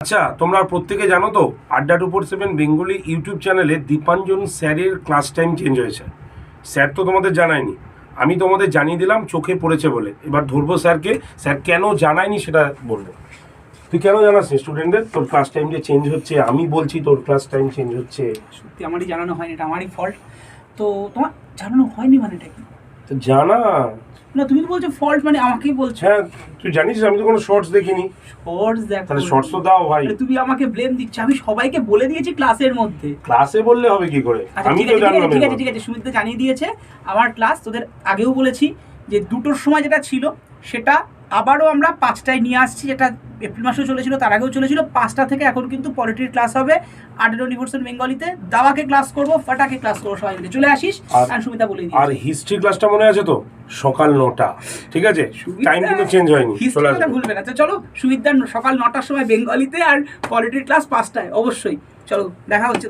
আচ্ছা, তোমরা প্রত্যেকে জানো তো আড্ডা 247 বেঙ্গলি ইউটিউব চ্যানেলে দীপাঞ্জন স্যারের ক্লাস টাইম চেঞ্জ হয়েছে। স্যার তো তোমাদের জানায়নি, আমি তোমাদের জানিয়ে দিলাম চোখে পড়েছে বলে। এবার ধরবো স্যারকে, স্যার কেন জানায়নি সেটা বলবে। তুই কেন জানাস স্টুডেন্টদের তোর ক্লাস টাইম যে চেঞ্জ হচ্ছে? আমি বলছি তোর ক্লাস টাইম চেঞ্জ হচ্ছে। সত্যি আমারই জানানো হয়নি, এটা আমারই ফল্ট। তো তোমার জানানো হয়নি মানে এটা কি? তো জানা না, তুমি তো বলছো ফল্ট, মানে আমাকেই বলছো। হ্যাঁ, তুই জানিস আমি তো কোনো শর্টস দেখিনি। শর্টস দেখো, তাহলে শর্টস তো দাও ভাই। তুমি আমাকে ব্লেম দিচ্ছ। আমি সবাইকে বলে দিয়েছি ক্লাসের মধ্যে। ক্লাসে বললে হবে কি করে? আচ্ছা, আমি তো জানলাম। ঠিক আছে, সুমিত জানিয়ে দিয়েছে আমার ক্লাস। তোদের আগেও বলেছি যে 2টোর সময় যেটা ছিল সেটা আবারও আমরা 5টায় নিয়ে আসছি, যেটা এপ্রিল মাসেও চলেছিল, তার আগেও চলেছিল। 5টা থেকে এখন কিন্তু পলিটির ক্লাস হবে আড্ডা 24 বেঙ্গলিতে। দাওয়াকে ক্লাস করবো, ফাটাকে ক্লাস করবো, সবাই মিলে চলে আসিস। আর সুমিতা বলে দিই, আর হিস্ট্রি ক্লাসটা মনে আছে তো? সকাল 9টা, ঠিক আছে? টাইম কিন্তু চেঞ্জ হয়নি। হিস্ট্রিটা ভুলবে না। তো চলো, সুমিতার সকাল 9টার সময় বেঙ্গলিতে, আর পলিটির ক্লাস 5টায় অবশ্যই। চলো, দেখা হচ্ছে।